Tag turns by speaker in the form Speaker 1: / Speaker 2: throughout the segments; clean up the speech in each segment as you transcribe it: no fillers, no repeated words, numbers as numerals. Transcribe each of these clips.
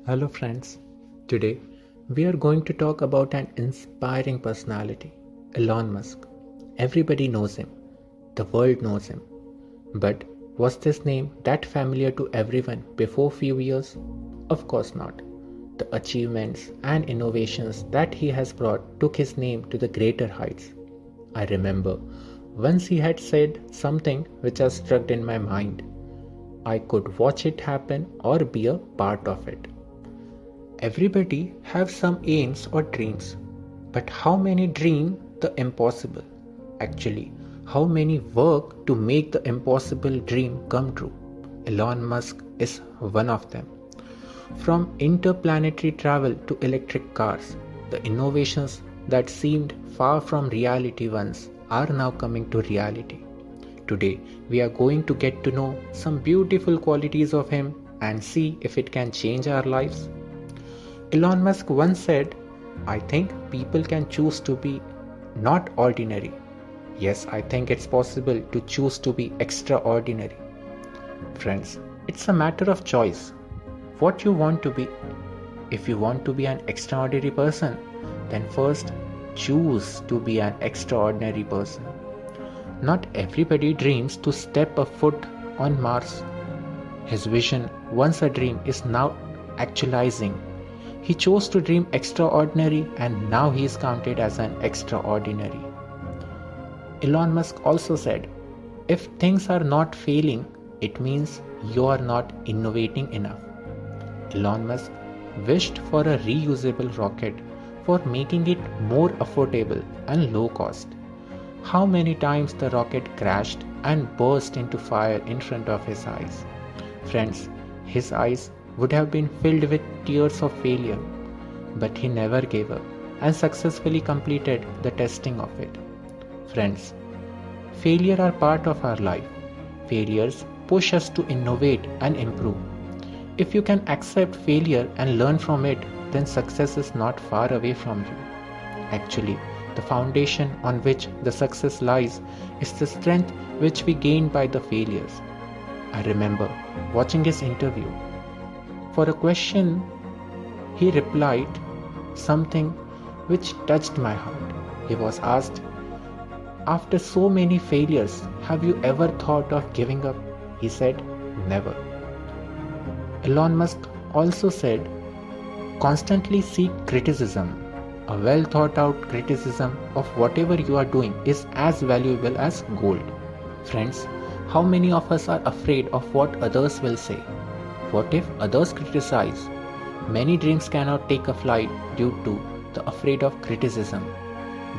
Speaker 1: Hello, friends. Today we are going to talk about an inspiring personality, Elon Musk. Everybody knows him, the world knows him. But was this name that familiar to everyone before few years? Of course not. The achievements and innovations that he has brought took his name to the greater heights. I remember once he had said something which has struck in my mind. I could watch it happen or be a part of it. Everybody have some aims or dreams, but how many dream the impossible? Actually, how many work to make the impossible dream come true? Elon Musk is one of them. From interplanetary travel to electric cars, the innovations that seemed far from reality once are now coming to reality. Today, we are going to get to know some beautiful qualities of him and see if it can change our lives. Elon Musk once said, I think people can choose to be not ordinary. Yes, I think it's possible to choose to be extraordinary. Friends, it's a matter of choice. What you want to be. If you want to be an extraordinary person, then first choose to be an extraordinary person. Not everybody dreams to step a foot on Mars. His vision, once a dream, is now actualizing. He chose to dream extraordinary and now he is counted as an extraordinary. Elon Musk also said, if things are not failing, it means you are not innovating enough. Elon Musk wished for a reusable rocket for making it more affordable and low cost. How many times the rocket crashed and burst into fire in front of his eyes? Friends, his eyes would have been filled with tears of failure, but he never gave up and successfully completed the testing of it. Friends, failure are part of our life. Failures push us to innovate and improve. If you can accept failure and learn from it, then success is not far away from you. Actually, the foundation on which the success lies is the strength which we gain by the failures. I remember watching his interview. For a question, he replied something which touched my heart. He was asked, after so many failures, have you ever thought of giving up? He said, never. Elon Musk also said, constantly seek criticism. A well thought out criticism of whatever you are doing is as valuable as gold. Friends, how many of us are afraid of what others will say? What if others criticize? Many dreams cannot take a flight due to the afraid of criticism.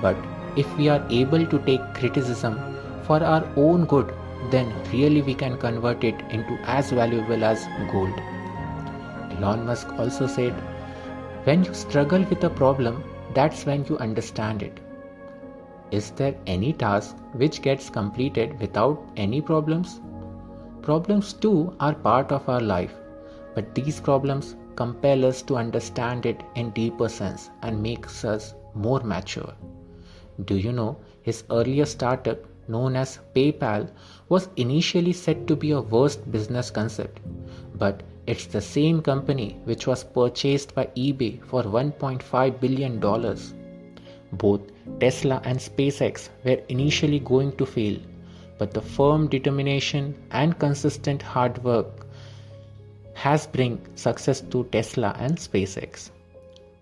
Speaker 1: But if we are able to take criticism for our own good, then really we can convert it into as valuable as gold. Elon Musk also said, when you struggle with a problem, that's when you understand it. Is there any task which gets completed without any problems? Problems too are part of our life. But these problems compel us to understand it in deeper sense and makes us more mature. Do you know his earlier startup known as PayPal was initially said to be a worst business concept, but it's the same company which was purchased by eBay for $1.5 billion. Both Tesla and SpaceX were initially going to fail, but the firm determination and consistent hard work has bring success to Tesla and SpaceX.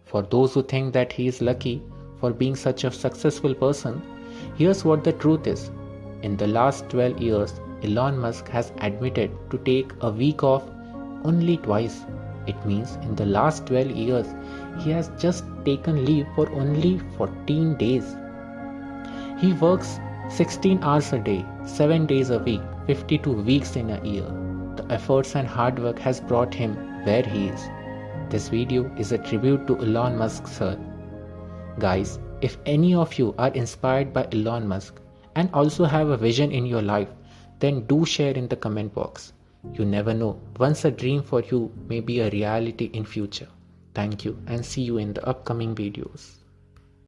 Speaker 1: For those who think that he is lucky for being such a successful person, here's what the truth is. In the last 12 years, Elon Musk has admitted to take a week off only twice. It means in the last 12 years, he has just taken leave for only 14 days. He works 16 hours a day, 7 days a week, 52 weeks in a year. The efforts and hard work has brought him where he is. This video is a tribute to Elon Musk, sir. Guys, if any of you are inspired by Elon Musk and also have a vision in your life, then do share in the comment box. You never know, once a dream for you may be a reality in future. Thank you and see you in the upcoming videos.